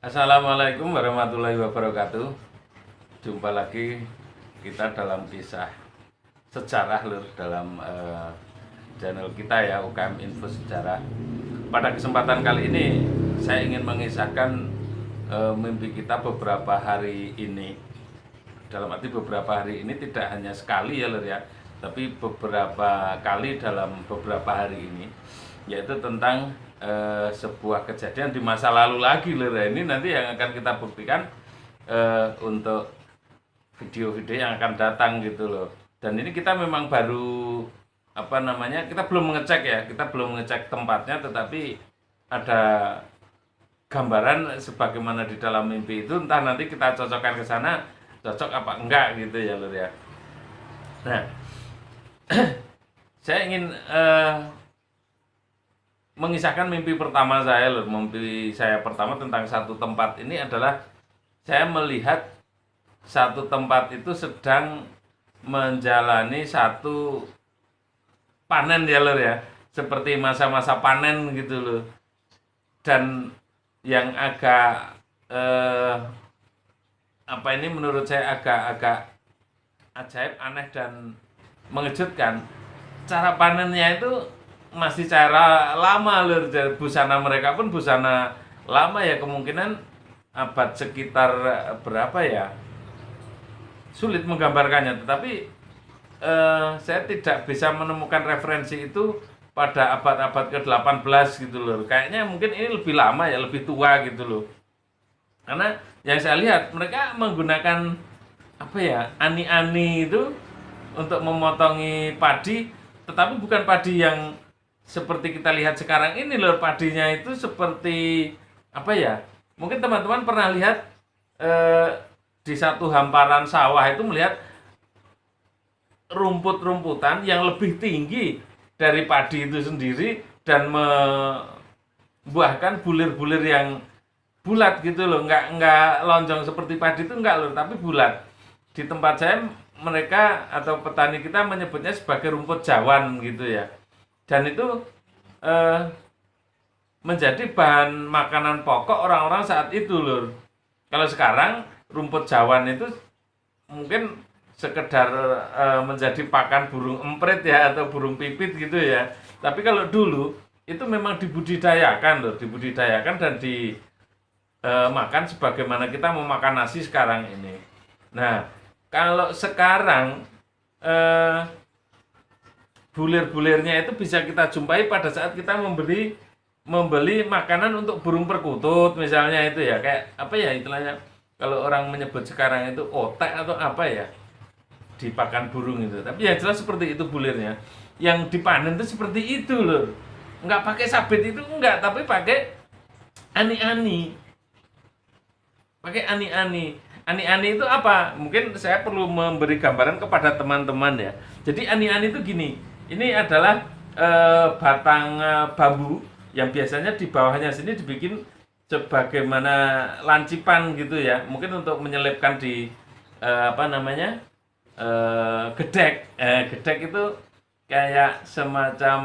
Assalamualaikum warahmatullahi wabarakatuh. Jumpa lagi kita dalam kisah sejarah lur dalam channel kita ya, UKM Info Sejarah. Pada kesempatan kali ini saya ingin mengisahkan mimpi kita beberapa hari ini. Dalam arti beberapa hari ini tidak hanya sekali ya lur ya, tapi beberapa kali dalam beberapa hari ini, yaitu tentang sebuah kejadian di masa lalu lagi lur ya. Ini nanti yang akan kita buktikan untuk video-video yang akan datang gitu loh. Dan ini kita memang baru kita belum mengecek ya, kita belum mengecek tempatnya, tetapi ada gambaran sebagaimana di dalam mimpi itu. Entah nanti kita cocokkan ke sana, cocok apa enggak gitu ya lur ya. Nah, saya ingin mengisahkan mimpi pertama saya lur. Mimpi saya pertama tentang satu tempat ini adalah saya melihat satu tempat itu sedang menjalani satu panen ya lur ya, seperti masa-masa panen gitu loh. Dan yang agak ini menurut saya agak ajaib, aneh dan mengejutkan, cara panennya itu masih cara lama lur. Busana mereka pun busana lama ya, kemungkinan abad sekitar berapa ya, sulit menggambarkannya, tetapi saya tidak bisa menemukan referensi itu pada abad-abad ke-18 gitu loh. Kayaknya mungkin ini lebih lama ya, lebih tua gitu loh. Karena yang saya lihat mereka menggunakan ani-ani itu untuk memotongi padi, tetapi bukan padi yang seperti kita lihat sekarang ini loh. Padinya itu seperti mungkin teman-teman pernah lihat di satu hamparan sawah itu melihat rumput-rumputan yang lebih tinggi dari padi itu sendiri dan membuahkan bulir-bulir yang bulat gitu loh, nggak lonjong seperti padi itu, nggak loh, tapi bulat. Di tempat saya mereka atau petani kita menyebutnya sebagai rumput jawan gitu ya, dan itu menjadi bahan makanan pokok orang-orang saat itu lur. Kalau sekarang rumput jawan itu mungkin sekedar menjadi pakan burung emprit ya, atau burung pipit gitu ya. Tapi kalau dulu itu memang dibudidayakan loh, dibudidayakan dan makan sebagaimana kita mau makan nasi sekarang ini. Nah, kalau sekarang bulir-bulirnya itu bisa kita jumpai pada saat kita membeli makanan untuk burung perkutut misalnya itu ya, kayak istilahnya, kalau orang menyebut sekarang itu otek atau di pakan burung itu. Tapi ya jelas seperti itu bulirnya. Yang dipanen itu seperti itu loh. Nggak pakai sabit itu enggak, tapi pakai ani-ani. Pakai ani-ani. Ani-ani itu apa? Mungkin saya perlu memberi gambaran kepada teman-teman ya. Jadi ani-ani itu gini. Ini adalah batang bambu yang biasanya di bawahnya sini dibikin sebagaimana lancipan gitu ya. Mungkin untuk menyelipkan di gedek. Gedek itu kayak semacam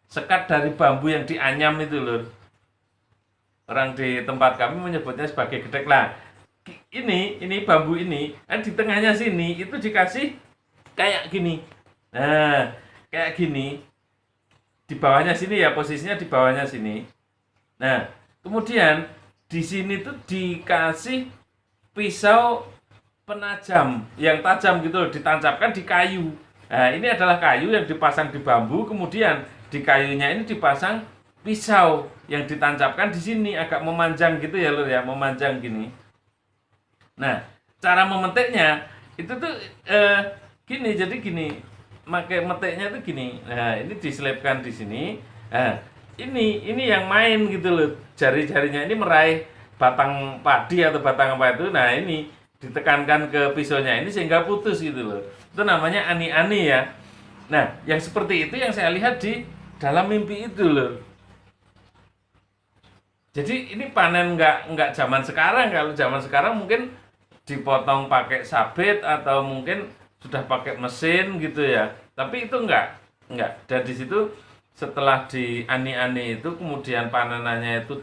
sekat dari bambu yang dianyam itu loh. Orang di tempat kami menyebutnya sebagai gedek lah. Ini bambu ini, di tengahnya sini itu dikasih kayak gini. Nah, kayak gini. Di bawahnya sini ya, posisinya di bawahnya sini. Nah, kemudian di sini tuh dikasih pisau penajam yang tajam gitu, ditancapkan di kayu. Nah, ini adalah kayu yang dipasang di bambu, kemudian di kayunya ini dipasang pisau yang ditancapkan di sini, agak memanjang gitu ya lur ya, memanjang gini. Nah, cara memetiknya itu tuh gini, jadi gini, pakai metiknya tuh gini. Nah, ini diselipkan di sini. Nah, ini yang main gitu loh. Jari-jarinya ini meraih batang padi atau batang apa itu. Nah, ini ditekankan ke pisaunya ini sehingga putus gitu loh. Itu namanya ani-ani ya. Nah, yang seperti itu yang saya lihat di dalam mimpi itu loh. Jadi ini panen nggak zaman sekarang. Kalau zaman sekarang mungkin dipotong pakai sabit atau mungkin sudah pakai mesin gitu ya. Tapi itu enggak. Dan di situ setelah diani-ani itu kemudian panenannya itu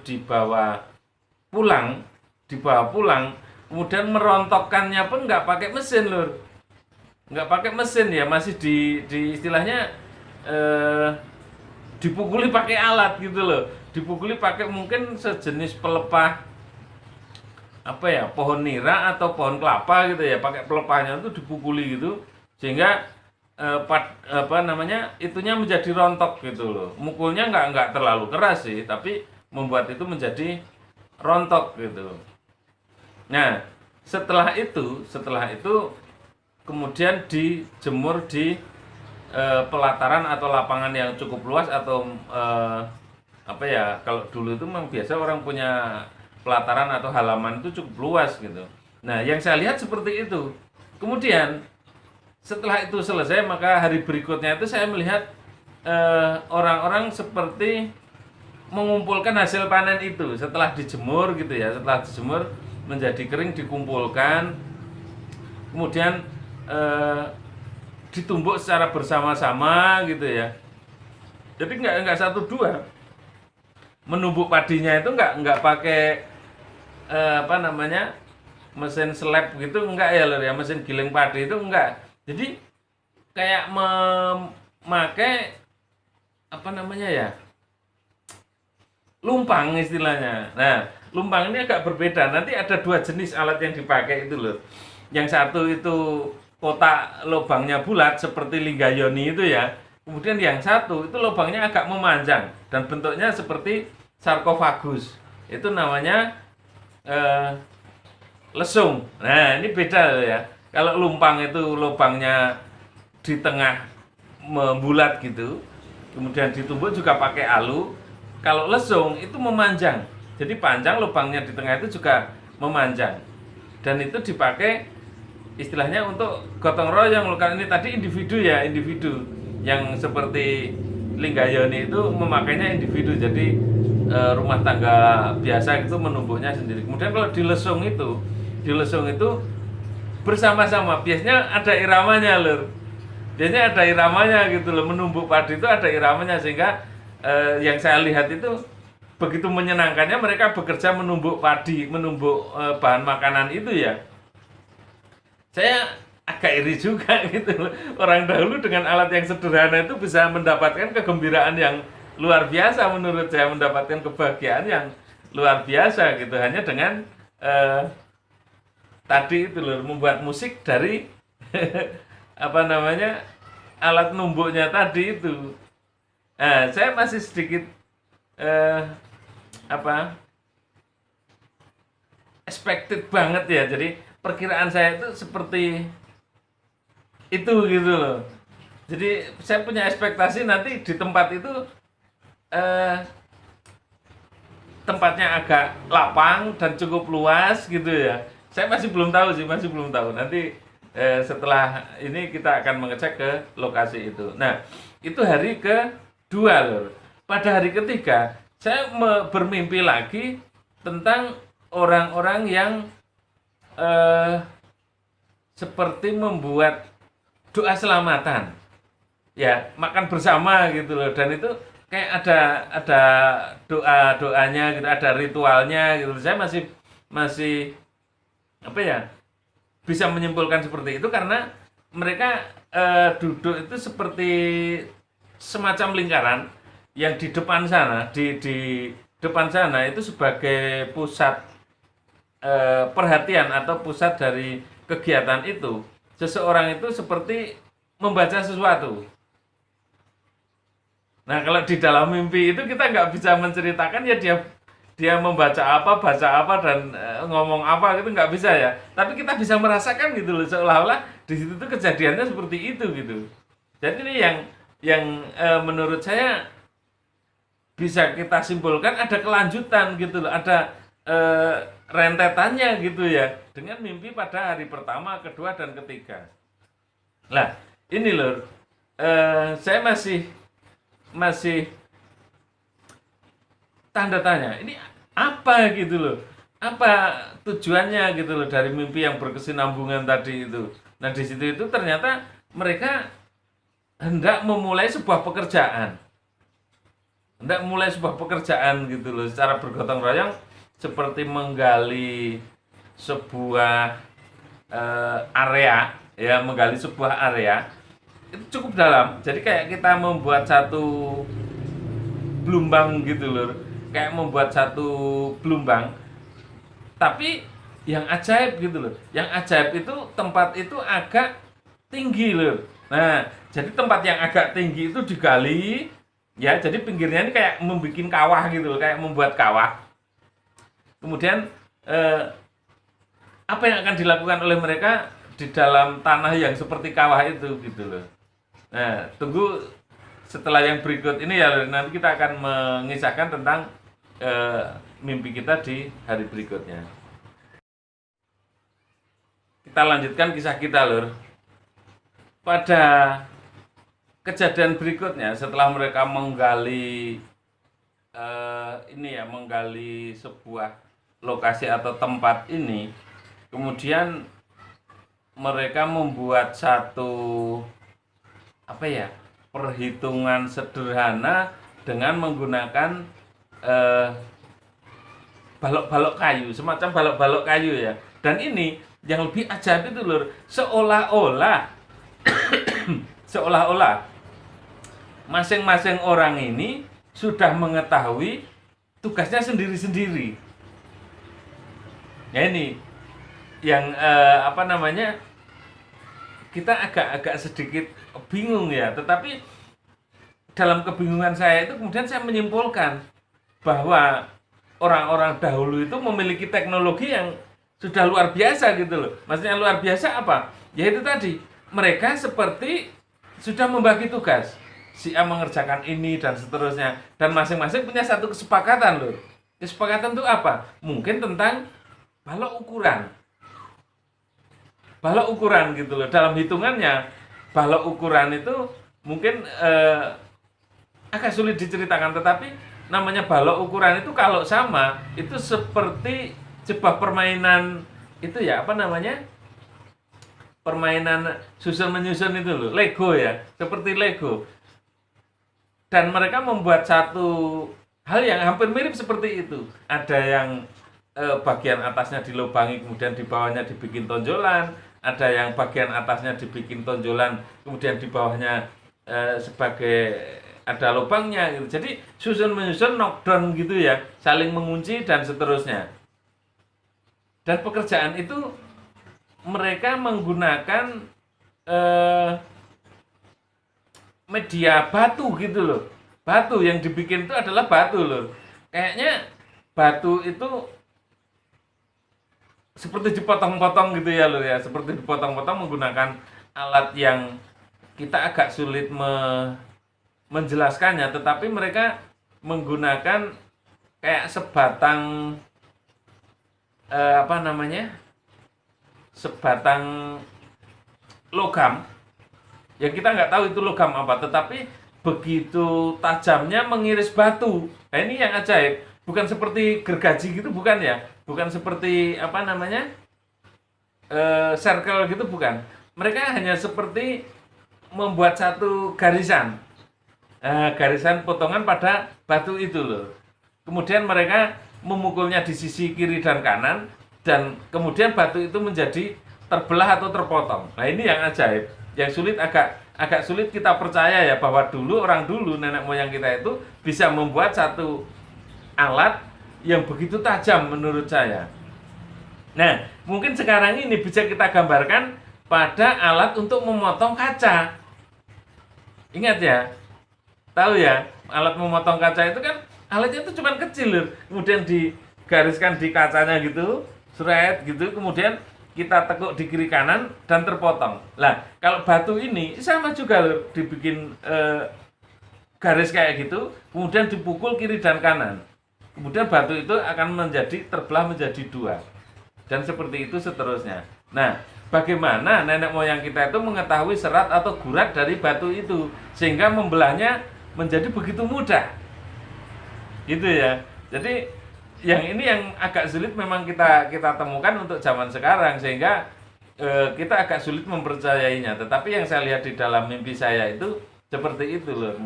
pulang, dibawa pulang, kemudian merontokkannya pun nggak pakai mesin lur, nggak pakai mesin ya, masih di istilahnya dipukuli pakai alat gitu loh, dipukuli pakai mungkin sejenis pelepah apa ya, pohon nira atau pohon kelapa gitu ya, pakai pelepahnya itu dipukuli gitu sehingga apa namanya itunya menjadi rontok gitu loh. Mukulnya nggak terlalu keras sih, tapi membuat itu menjadi rontok gitu. Nah, setelah itu kemudian dijemur di pelataran atau lapangan yang cukup luas atau apa ya, kalau dulu itu memang biasa orang punya pelataran atau halaman itu cukup luas gitu. Nah, yang saya lihat seperti itu. Kemudian setelah itu selesai, maka hari berikutnya itu saya melihat orang-orang seperti mengumpulkan hasil panen itu setelah dijemur gitu ya, setelah dijemur menjadi kering dikumpulkan, kemudian ditumbuk secara bersama-sama gitu ya. Jadi nggak satu dua. Menumbuk padinya itu nggak pakai apa namanya, mesin slab gitu, enggak ya lor ya, mesin giling padi itu enggak. Jadi kayak memakai apa namanya ya, lumpang istilahnya. Nah, lumpang ini agak berbeda. Nanti ada dua jenis alat yang dipakai itu loh. Yang satu itu kotak lubangnya bulat seperti linggayoni itu ya. Kemudian yang satu itu lubangnya agak memanjang dan bentuknya seperti sarkofagus. Itu namanya lesung. Nah, ini beda loh ya. Kalau lumpang itu lubangnya di tengah membulat gitu, kemudian ditumbuk juga pakai alu. Kalau lesung itu memanjang, jadi panjang, lubangnya di tengah itu juga memanjang. Dan itu dipakai istilahnya untuk gotong royong. Kalau ini tadi individu ya, individu yang seperti linggayoni itu memakainya individu. Jadi rumah tangga biasa itu menumbuknya sendiri. Kemudian kalau di lesung itu bersama-sama, biasanya ada iramanya lur. Biasanya ada iramanya gitu loh, menumbuk padi itu ada iramanya, sehingga yang saya lihat itu begitu menyenangkannya mereka bekerja menumbuk padi, menumbuk bahan makanan itu ya. Saya agak iri juga gitu loh. Orang dahulu dengan alat yang sederhana itu bisa mendapatkan kegembiraan yang luar biasa, menurut saya mendapatkan kebahagiaan yang luar biasa gitu, hanya dengan tadi itu loh, membuat musik dari apa namanya, alat numbuknya tadi itu. Nah, saya masih sedikit apa, expected banget ya. Jadi perkiraan saya itu seperti itu gitu loh. Jadi saya punya ekspektasi nanti di tempat itu tempatnya agak lapang dan cukup luas gitu ya. Saya masih belum tahu sih, masih belum tahu. Nanti setelah ini kita akan mengecek ke lokasi itu. Nah, itu hari kedua loh. Pada hari ketiga, saya bermimpi lagi tentang orang-orang yang seperti membuat doa selamatan. Ya, makan bersama gitu loh, dan itu kayak ada doanya gitu, ada ritualnya gitu. Saya masih apa ya, bisa menyimpulkan seperti itu karena mereka duduk itu seperti semacam lingkaran yang di depan sana, di depan sana itu sebagai pusat perhatian atau pusat dari kegiatan itu. Seseorang itu seperti membaca sesuatu. Nah, kalau di dalam mimpi itu kita nggak bisa menceritakan ya dia membaca apa, baca apa, dan ngomong apa gitu, nggak bisa ya. Tapi kita bisa merasakan gitu loh, seolah-olah di situ tuh kejadiannya seperti itu gitu. Jadi ini yang menurut saya bisa kita simpulkan ada kelanjutan gitu loh, ada rentetannya gitu ya, dengan mimpi pada hari pertama, kedua, dan ketiga. Nah, ini loh, saya masih tanda tanya, ini apa gitu loh, apa tujuannya gitu loh dari mimpi yang berkesinambungan tadi itu. Nah, di situ itu ternyata mereka hendak memulai sebuah pekerjaan. hendak mulai sebuah pekerjaan gitu loh secara bergotong royong, seperti menggali sebuah area, ya menggali sebuah area itu cukup dalam. Jadi kayak kita membuat satu gelombang gitu loh, kayak membuat satu gelombang, tapi yang ajaib gitu loh. Yang ajaib itu tempat itu agak tinggi loh. Nah, jadi tempat yang agak tinggi itu digali, ya. Jadi pinggirnya ini kayak membuat kawah gitu loh, kayak membuat kawah. Kemudian apa yang akan dilakukan oleh mereka di dalam tanah yang seperti kawah itu gitu loh. Nah, tunggu setelah yang berikut ini ya, nanti kita akan mengisahkan tentang mimpi kita di hari berikutnya. Kita lanjutkan kisah kita, Lur. Pada kejadian berikutnya, setelah mereka menggali menggali sebuah lokasi atau tempat ini, kemudian mereka membuat satu perhitungan sederhana dengan menggunakan balok-balok kayu, semacam balok-balok kayu ya. Dan ini yang lebih ajaib itu lur, seolah-olah masing-masing orang ini sudah mengetahui tugasnya sendiri-sendiri. Ya ini yang kita agak sedikit bingung ya, tetapi dalam kebingungan saya itu kemudian saya menyimpulkan bahwa orang-orang dahulu itu memiliki teknologi yang sudah luar biasa gitu loh. Maksudnya luar biasa apa? Ya itu tadi, mereka seperti sudah membagi tugas. Si A mengerjakan ini dan seterusnya, dan masing-masing punya satu kesepakatan loh. Kesepakatan itu apa? Mungkin tentang balok ukuran. Balok ukuran gitu loh. Dalam hitungannya, balok ukuran itu mungkin agak sulit diceritakan, tetapi namanya balok ukuran itu kalau sama, itu seperti sebuah permainan itu ya, permainan susun menyusun itu loh, Lego ya, seperti Lego. Dan mereka membuat satu hal yang hampir mirip seperti itu. Ada yang bagian atasnya dilubangi, kemudian di bawahnya dibikin tonjolan. Ada yang bagian atasnya dibikin tonjolan, kemudian di bawahnya sebagai ada lubangnya gitu. Jadi susun menyusun, knockdown gitu ya, saling mengunci dan seterusnya. Dan pekerjaan itu mereka menggunakan media batu gitu loh. Batu yang dibikin itu adalah batu loh. Kayaknya batu itu seperti dipotong-potong gitu ya loh ya, seperti dipotong-potong menggunakan alat yang kita agak sulit menjelaskannya, tetapi mereka menggunakan kayak sebatang sebatang logam yang kita nggak tahu itu logam apa, tetapi begitu tajamnya mengiris batu. Nah ini yang ajaib, bukan seperti gergaji gitu, bukan ya, bukan seperti circle gitu, bukan. Mereka hanya seperti membuat satu garisan, garisan potongan pada batu itu loh. Kemudian mereka memukulnya di sisi kiri dan kanan, dan kemudian batu itu menjadi terbelah atau terpotong. Nah ini yang ajaib, yang sulit, agak sulit kita percaya ya, bahwa orang dulu nenek moyang kita itu bisa membuat satu alat yang begitu tajam menurut saya. Nah mungkin sekarang ini bisa kita gambarkan pada alat untuk memotong kaca. Ingat ya, tahu ya, alat memotong kaca itu kan alatnya itu cuma kecil loh, kemudian digariskan di kacanya gitu, seret gitu, kemudian kita tekuk di kiri kanan dan terpotong. Lah kalau batu ini sama juga loh, dibikin garis kayak gitu, kemudian dipukul kiri dan kanan, kemudian batu itu akan terbelah menjadi dua, dan seperti itu seterusnya. Nah bagaimana nenek moyang kita itu mengetahui serat atau gurat dari batu itu sehingga membelahnya menjadi begitu mudah gitu ya. Jadi yang ini yang agak sulit memang kita temukan untuk zaman sekarang, sehingga kita agak sulit mempercayainya. Tetapi yang saya lihat di dalam mimpi saya itu seperti itu loh.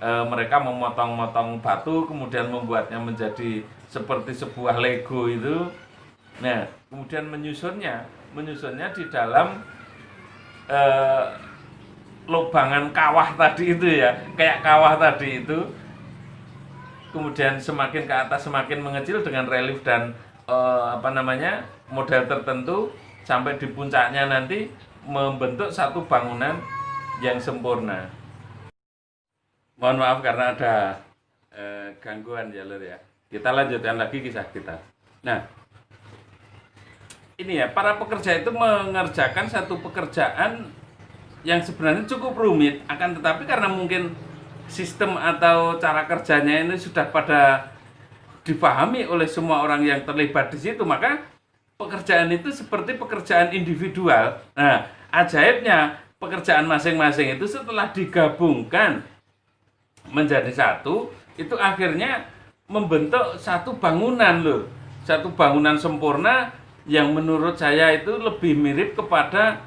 mereka memotong-motong batu kemudian membuatnya menjadi seperti sebuah Lego itu. Nah, kemudian menyusunnya di dalam lubangan kawah tadi itu ya, kayak kawah tadi itu. Kemudian semakin ke atas semakin mengecil dengan relief dan model tertentu sampai di puncaknya nanti membentuk satu bangunan yang sempurna. Mohon maaf karena ada gangguan ya Lur ya. Kita lanjutkan lagi kisah kita. Nah, ini ya, para pekerja itu mengerjakan satu pekerjaan yang sebenarnya cukup rumit, akan tetapi karena mungkin sistem atau cara kerjanya ini sudah pada dipahami oleh semua orang yang terlibat di situ, maka pekerjaan itu seperti pekerjaan individual. Nah, ajaibnya pekerjaan masing-masing itu setelah digabungkan menjadi satu, itu akhirnya membentuk satu bangunan loh. Satu bangunan sempurna yang menurut saya itu lebih mirip kepada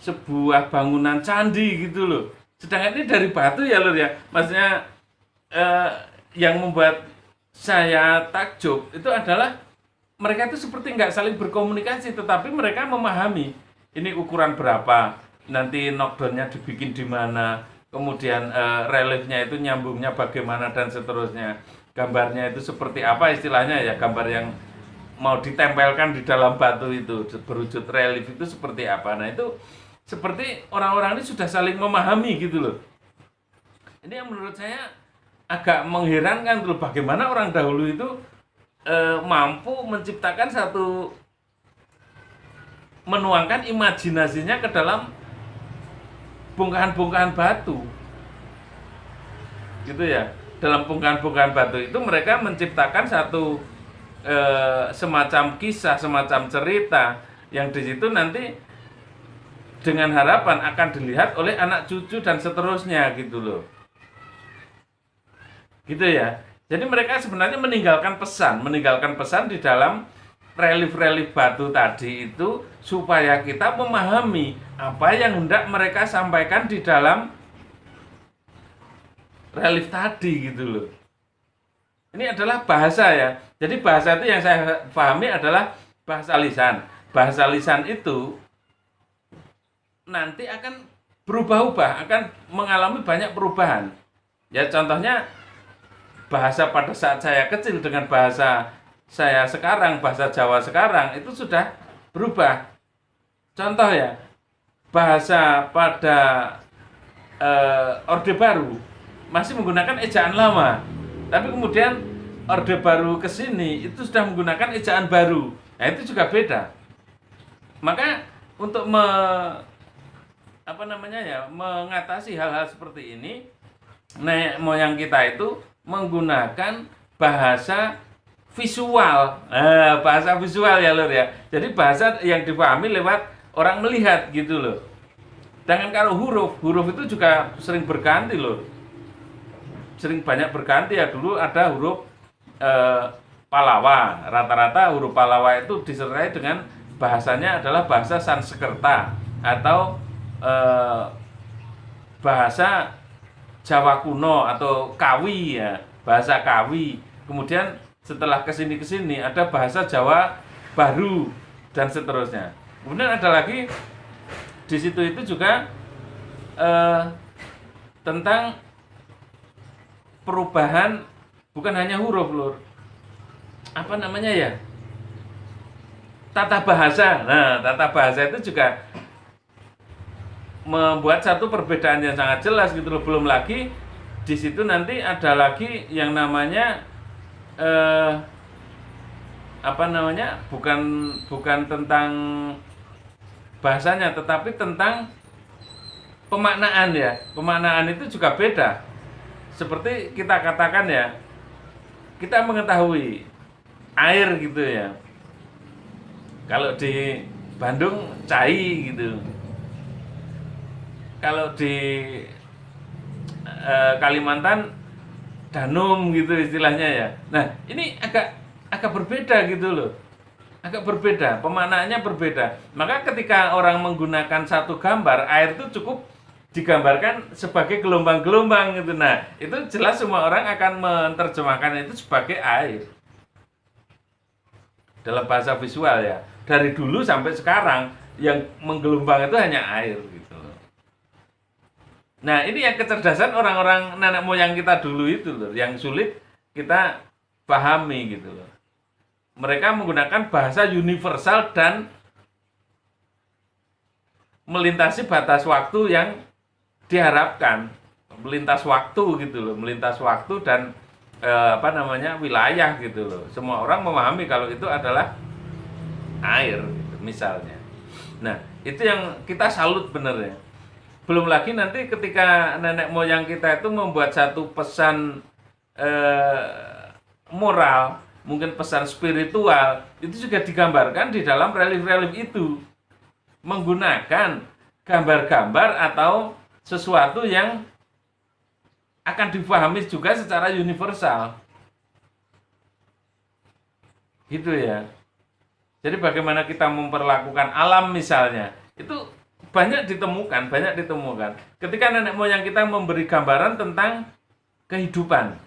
sebuah bangunan candi gitu loh. Sedangkan ini dari batu ya Lur ya. Maksudnya yang membuat saya takjub itu adalah mereka itu seperti nggak saling berkomunikasi, tetapi mereka memahami ini ukuran berapa, nanti knockdownnya dibikin di mana, kemudian reliefnya itu nyambungnya bagaimana dan seterusnya. Gambarnya itu seperti apa istilahnya ya, gambar yang mau ditempelkan di dalam batu itu berwujud relief itu seperti apa. Nah itu seperti orang-orang ini sudah saling memahami gitu loh. Ini yang menurut saya agak mengherankan tuh, bagaimana orang dahulu itu mampu menciptakan satu, menuangkan imajinasinya ke dalam bongkahan-bongkahan batu gitu ya. Dalam bongkahan-bongkahan batu itu mereka menciptakan satu semacam kisah, semacam cerita yang di situ nanti dengan harapan akan dilihat oleh anak cucu dan seterusnya gitu loh. Gitu ya. Jadi mereka sebenarnya meninggalkan pesan di dalam relief-relief batu tadi itu supaya kita memahami apa yang hendak mereka sampaikan di dalam relief tadi gitu loh. Ini adalah bahasa ya. Jadi bahasa itu yang saya pahami adalah bahasa lisan. Bahasa lisan itu nanti akan berubah-ubah, akan mengalami banyak perubahan. Ya contohnya bahasa pada saat saya kecil dengan bahasa saya sekarang, bahasa Jawa sekarang itu sudah berubah. Contoh ya, bahasa pada Orde Baru masih menggunakan ejaan lama, tapi kemudian Orde Baru ke sini itu sudah menggunakan ejaan baru. Nah itu juga beda. Maka untuk mengatasi hal-hal seperti ini, nenek moyang kita itu menggunakan bahasa visual. Bahasa visual ya Lur ya. Jadi bahasa yang dipahami lewat orang melihat gitu loh. Dengan kalau huruf itu juga sering berganti Lur. Sering banyak berganti ya. Dulu ada huruf Palawa. Rata-rata huruf Palawa itu disertai dengan bahasanya adalah bahasa Sanskerta atau bahasa Jawa kuno atau Kawi ya, bahasa Kawi. Kemudian setelah kesini ada bahasa Jawa baru dan seterusnya. Kemudian ada lagi di situ itu juga tentang perubahan bukan hanya huruf Lur. Apa namanya ya? Tata bahasa. Nah, tata bahasa itu juga membuat satu perbedaan yang sangat jelas gitu loh. Belum lagi di situ nanti ada lagi yang namanya bukan tentang bahasanya, tetapi tentang pemaknaan ya. Pemaknaan itu juga beda. Seperti kita katakan ya, kita mengetahui air gitu ya. Kalau di Bandung cai gitu. Kalau di Kalimantan danum gitu istilahnya ya. Nah ini agak berbeda gitu loh, agak berbeda, pemaknaannya berbeda. Maka ketika orang menggunakan satu gambar, air itu cukup digambarkan sebagai gelombang-gelombang gitu. Nah, itu jelas semua orang akan menerjemahkan itu sebagai air. Dalam bahasa visual ya. Dari dulu sampai sekarang yang menggelombang itu hanya air gitu. Nah, ini yang kecerdasan orang-orang nenek moyang kita dulu itu loh, yang sulit kita pahami gitu loh. Mereka menggunakan bahasa universal dan melintasi batas waktu yang diharapkan, melintas waktu gitu loh, melintas waktu dan wilayah gitu loh. Semua orang memahami kalau itu adalah air gitu, misalnya. Nah, itu yang kita salut benernya. Belum lagi nanti ketika nenek moyang kita itu membuat satu pesan moral, mungkin pesan spiritual, itu juga digambarkan di dalam relief-relief itu menggunakan gambar-gambar atau sesuatu yang akan dipahami juga secara universal. Gitu ya. Jadi bagaimana kita memperlakukan alam misalnya, itu banyak ditemukan. Ketika nenek moyang kita memberi gambaran tentang kehidupan.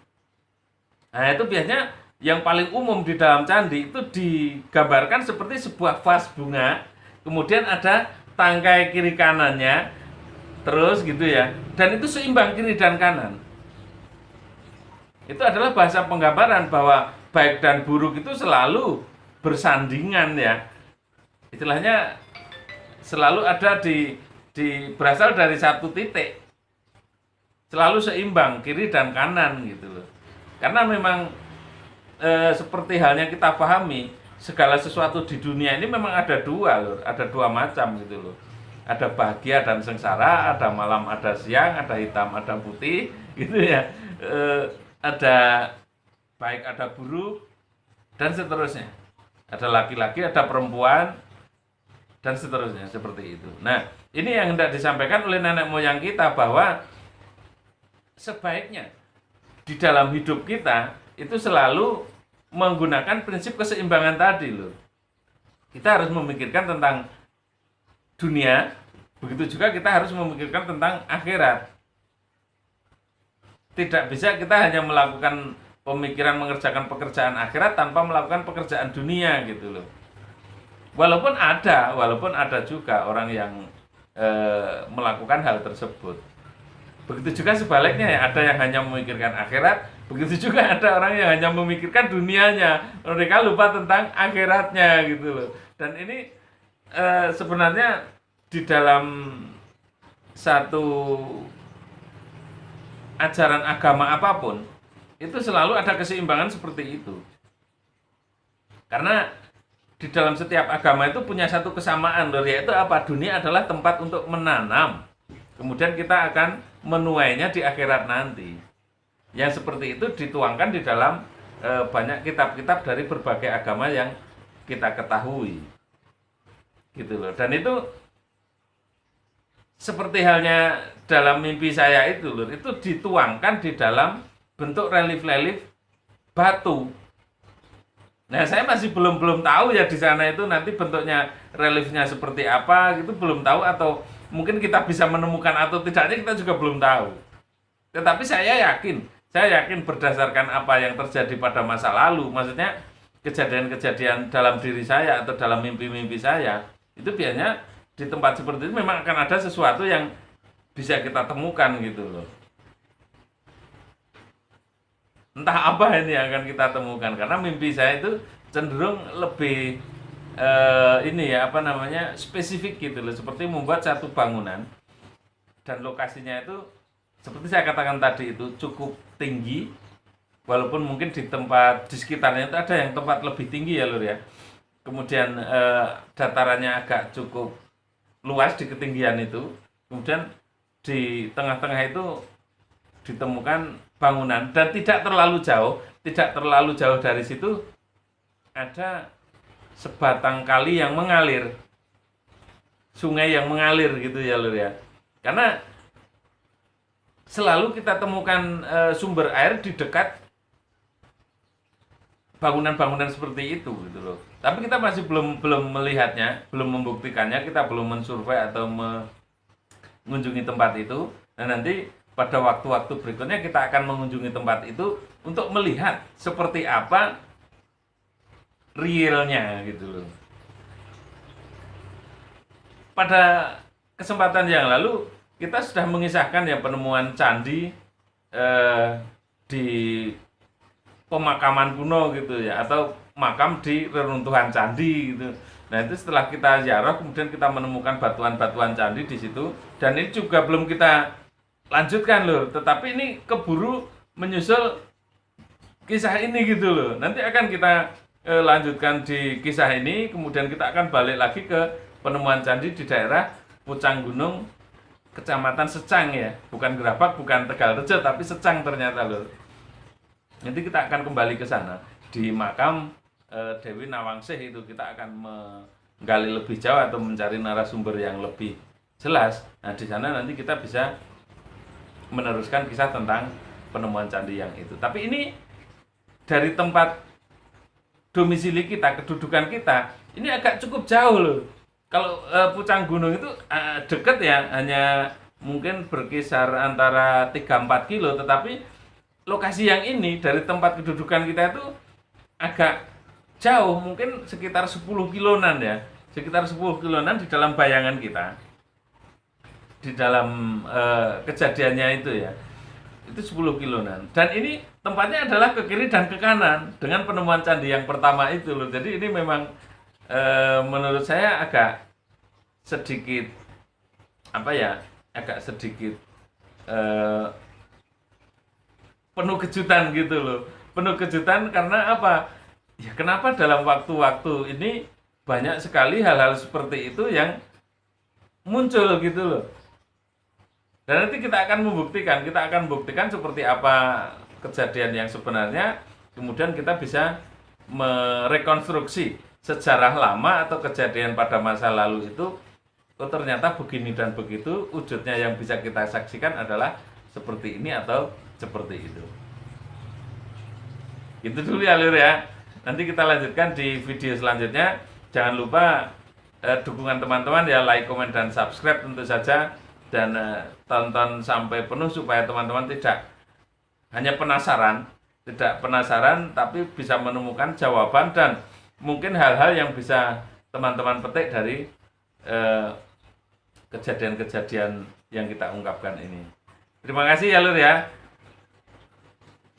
Nah, itu biasanya yang paling umum di dalam candi itu digambarkan seperti sebuah vas bunga, kemudian ada tangkai kiri kanannya, terus gitu ya, dan itu seimbang kiri dan kanan. Itu adalah bahasa penggambaran bahwa baik dan buruk itu selalu bersandingan ya. Istilahnya selalu ada di berasal dari satu titik. Selalu seimbang kiri dan kanan gitu loh. Karena memang seperti halnya kita pahami, segala sesuatu di dunia ini memang ada dua loh, ada dua macam gitu loh. Ada bahagia dan sengsara, ada malam, ada siang, ada hitam, ada putih, gitu ya. Ada baik, ada buruk, dan seterusnya. Ada laki-laki, ada perempuan, dan seterusnya, seperti itu. Nah, ini yang hendak disampaikan oleh nenek moyang kita bahwa sebaiknya di dalam hidup kita itu selalu menggunakan prinsip keseimbangan tadi loh. Kita harus memikirkan tentang dunia, begitu juga kita harus memikirkan tentang akhirat. Tidak bisa kita hanya melakukan pemikiran mengerjakan pekerjaan akhirat tanpa melakukan pekerjaan dunia gitu loh. Walaupun ada juga orang yang melakukan hal tersebut. Begitu juga sebaliknya ya, ada yang hanya memikirkan akhirat, begitu juga ada orang yang hanya memikirkan dunianya. Mereka lupa tentang akhiratnya gitu loh. Dan ini sebenarnya di dalam satu ajaran agama apapun, itu selalu ada keseimbangan seperti itu. Karena di dalam setiap agama itu punya satu kesamaan loh, yaitu apa? Dunia adalah tempat untuk menanam. Kemudian kita akan menuainya di akhirat nanti. Yang seperti itu dituangkan di dalam banyak kitab-kitab dari berbagai agama yang kita ketahui. Gitu loh. Dan itu seperti halnya dalam mimpi saya itu loh, itu dituangkan di dalam bentuk relief-relief batu. Nah, saya masih belum tahu ya di sana itu nanti bentuknya reliefnya seperti apa, gitu belum tahu, atau mungkin kita bisa menemukan atau tidaknya kita juga belum tahu. Tetapi saya yakin berdasarkan apa yang terjadi pada masa lalu, maksudnya kejadian-kejadian dalam diri saya atau dalam mimpi-mimpi saya, itu biasanya di tempat seperti itu memang akan ada sesuatu yang bisa kita temukan gitu loh. Entah apa ini yang akan kita temukan, karena mimpi saya itu cenderung lebih spesifik gitu loh, seperti membuat satu bangunan dan lokasinya itu seperti saya katakan tadi itu cukup tinggi, walaupun mungkin di sekitarnya itu ada yang tempat lebih tinggi ya lur ya. Kemudian datarannya agak cukup luas di ketinggian itu, kemudian di tengah-tengah itu ditemukan bangunan dan tidak terlalu jauh dari situ ada sebatang kali yang mengalir, sungai yang mengalir gitu ya lur ya. Karena selalu kita temukan sumber air di dekat bangunan-bangunan seperti itu gitu loh. Tapi kita masih belum melihatnya, belum membuktikannya, kita belum mensurvei atau mengunjungi tempat itu. Nah, nanti pada waktu-waktu berikutnya kita akan mengunjungi tempat itu untuk melihat seperti apa realnya gitu loh. Pada kesempatan yang lalu kita sudah mengisahkan ya penemuan candi di pemakaman kuno gitu ya, atau makam di reruntuhan candi gitu. Nah, itu setelah kita ziarah kemudian kita menemukan batuan-batuan candi di situ, dan ini juga belum kita lanjutkan loh, tetapi ini keburu menyusul kisah ini gitu loh. Nanti akan kita lanjutkan di kisah ini, kemudian kita akan balik lagi ke penemuan candi di daerah Pucang Gunung, Kecamatan Secang ya, bukan Gerabak, bukan Tegalrejo, tapi Secang ternyata loh. Nanti kita akan kembali ke sana di makam Dewi Nawangsih itu, kita akan menggali lebih jauh atau mencari narasumber yang lebih jelas. Nah, di sana nanti kita bisa meneruskan kisah tentang penemuan candi yang itu. Tapi ini dari tempat domisili kita, kedudukan kita, ini agak cukup jauh loh. Kalau Pucang Gunung itu dekat ya, hanya mungkin berkisar antara 3-4 kilo, tetapi lokasi yang ini dari tempat kedudukan kita itu agak jauh, mungkin sekitar 10 kilonan ya. Sekitar 10 kilonan di dalam bayangan kita. Di dalam kejadiannya itu ya. Itu 10 kilonan. Dan ini tempatnya adalah ke kiri dan ke kanan dengan penemuan candi yang pertama itu loh. Jadi ini memang menurut saya agak sedikit agak sedikit penuh kejutan gitu loh. Penuh kejutan karena apa? Ya kenapa dalam waktu-waktu ini banyak sekali hal-hal seperti itu yang muncul gitu loh. Dan nanti kita akan buktikan seperti apa kejadian yang sebenarnya, kemudian kita bisa merekonstruksi sejarah lama atau kejadian pada masa lalu itu, oh ternyata begini dan begitu, wujudnya yang bisa kita saksikan adalah seperti ini atau seperti itu. Itu dulu ya Lur ya. Nanti kita lanjutkan di video selanjutnya. Jangan lupa dukungan teman-teman ya, like, komen, dan subscribe tentu saja. Dan tonton sampai penuh supaya teman-teman tidak hanya penasaran, tapi bisa menemukan jawaban dan mungkin hal-hal yang bisa teman-teman petik dari kejadian-kejadian yang kita ungkapkan ini. Terima kasih ya Lur ya.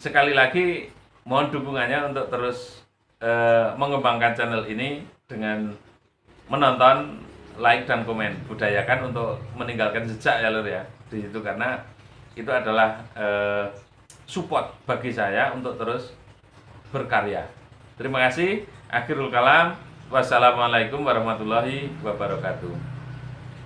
Sekali lagi mohon dukungannya untuk terus mengembangkan channel ini dengan menonton, like, dan komen. Budayakan untuk meninggalkan jejak ya Lur ya di situ, karena itu adalah support bagi saya untuk terus berkarya. Terima kasih. Akhirul kalam. Wassalamualaikum warahmatullahi wabarakatuh.